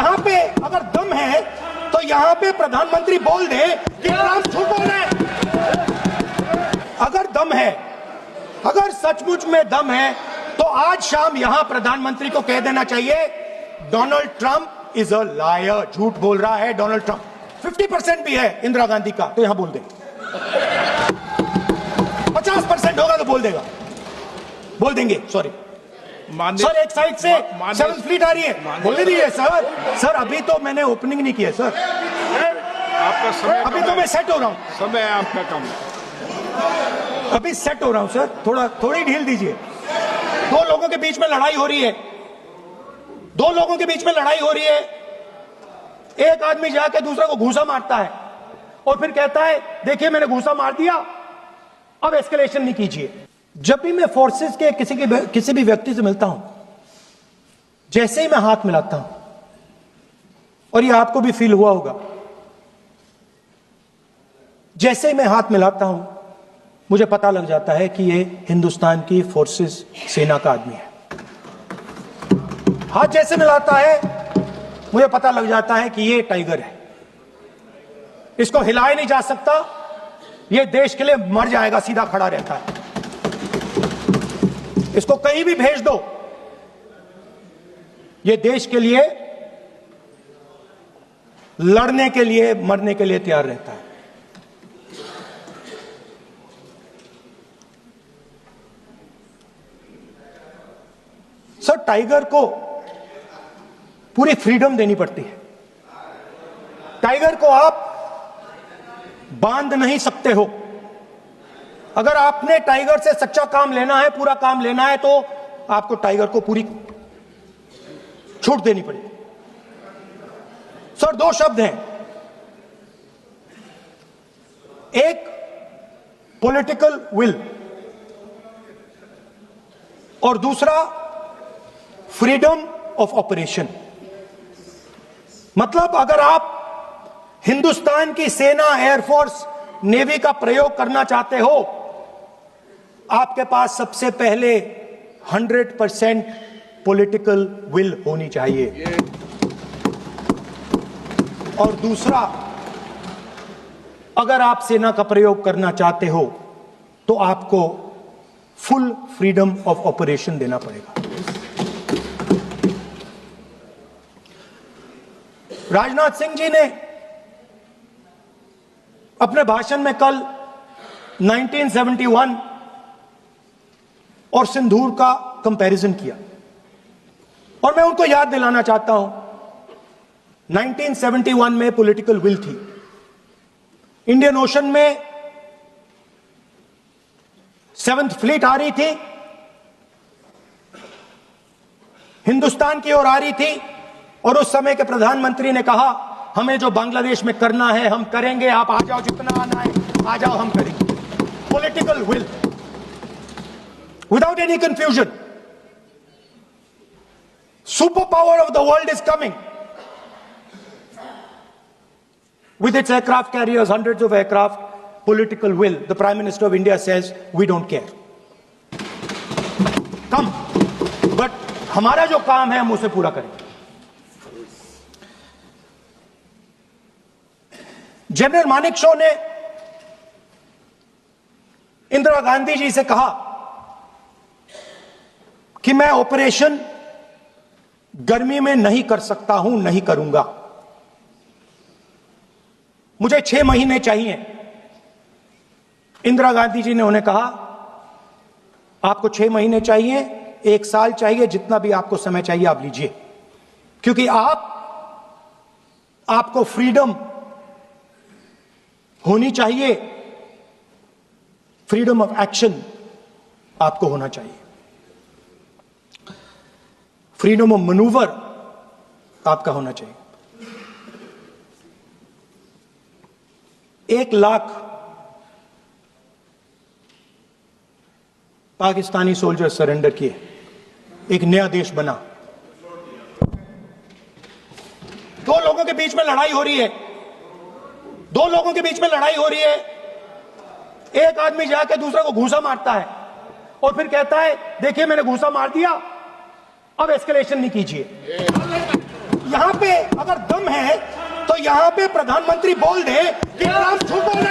यहां पे अगर दम है तो यहां पे प्रधानमंत्री बोल दे कि ट्रंप झूठ बोल रहे हैं। अगर दम है, अगर सचमुच में दम है तो आज शाम यहां प्रधानमंत्री को कह देना चाहिए Donald Trump is a liar, झूठ बोल रहा है डोनाल्ड ट्रंप। 50% भी है इंदिरा गांधी का तो यहां बोल दे, 50% होगा तो बोल देगा, बोल देंगे। सॉरी सर, एक साइड से 7th फ्लीट आ रही है, बोलने दीजिए सर। सर अभी तो मैंने ओपनिंग नहीं किया सर, आपका समय अभी तो मैं सेट हो रहा हूं। समय आपका कम, अभी सेट हो रहा हूं सर, थोड़ी ढील दीजिए। दो लोगों के बीच में लड़ाई हो रही है, दो लोगों के बीच में लड़ाई हो रही है। एक आदमी जाके दूसरे को घूंसा मारता है और फिर कहता है देखिए मैंने घूंसा मार दिया, अब एस्केलेशन नहीं कीजिए। जब भी मैं फोर्सेस के किसी भी व्यक्ति से मिलता हूं, जैसे ही मैं हाथ मिलाता हूं, और ये आपको भी फील हुआ होगा, जैसे ही मैं हाथ मिलाता हूं मुझे पता लग जाता है कि ये हिंदुस्तान की फोर्सेस सेना का आदमी है। हाथ जैसे मिलाता है मुझे पता लग जाता है कि ये टाइगर है, इसको हिलाया नहीं जा सकता, ये देश के लिए मर जाएगा, सीधा खड़ा रहता है। इसको कहीं भी भेज दो, ये देश के लिए लड़ने के लिए, मरने के लिए तैयार रहता है। सर टाइगर को पूरी फ्रीडम देनी पड़ती है। टाइगर को आप बांध नहीं सकते हो। अगर आपने टाइगर से सच्चा काम लेना है, पूरा काम लेना है, तो आपको टाइगर को पूरी छूट देनी पड़ेगी। सर दो शब्द हैं, एक पॉलिटिकल विल और दूसरा फ्रीडम ऑफ ऑपरेशन। मतलब अगर आप हिंदुस्तान की सेना, एयरफोर्स, नेवी का प्रयोग करना चाहते हो, आपके पास सबसे पहले 100% पॉलिटिकल विल होनी चाहिए, और दूसरा अगर आप सेना का प्रयोग करना चाहते हो तो आपको फुल फ्रीडम ऑफ ऑपरेशन देना पड़ेगा। राजनाथ सिंह जी ने अपने भाषण में कल 1971 और सिंदूर का कंपैरिजन किया, और मैं उनको याद दिलाना चाहता हूं 1971 में पॉलिटिकल विल थी। इंडियन ओशन में 7th फ्लीट आ रही थी, हिंदुस्तान की ओर आ रही थी, और उस समय के प्रधानमंत्री ने कहा हमें जो बांग्लादेश में करना है हम करेंगे, आप आ जाओ, जितना आना है आ जाओ, हम करेंगे। Political will without any confusion. Superpower of the world is coming with its aircraft carriers, hundreds of aircraft. Political will. The Prime Minister of India says we don't care. Come, but हमारा जो काम है हम उसे पूरा करेंगे। General Manekshaw ने इंदिरा गांधी जी से कहा कि मैं ऑपरेशन गर्मी में नहीं कर सकता हूं, नहीं करूंगा, मुझे 6 महीने चाहिए। इंदिरा गांधी जी ने उन्हें कहा आपको 6 महीने चाहिए, 1 साल चाहिए, जितना भी आपको समय चाहिए आप लीजिए, क्योंकि आपको फ्रीडम होनी चाहिए, फ्रीडम ऑफ एक्शन आपको होना चाहिए, फ्रीडम ऑफ मैनूवर आपका होना चाहिए। 1 लाख पाकिस्तानी सोल्जर सरेंडर किए, एक नया देश बना। 2 लोगों के बीच में लड़ाई हो रही है, 2 लोगों के बीच में लड़ाई हो रही है। एक आदमी जाके दूसरे को घूंसा मारता है और फिर कहता है देखिए मैंने घूंसा मार दिया, अब एस्केलेशन नहीं कीजिए। यहां पे अगर दम है तो यहां पे प्रधानमंत्री बोल दे कि ट्रंप झूठ बोल रहे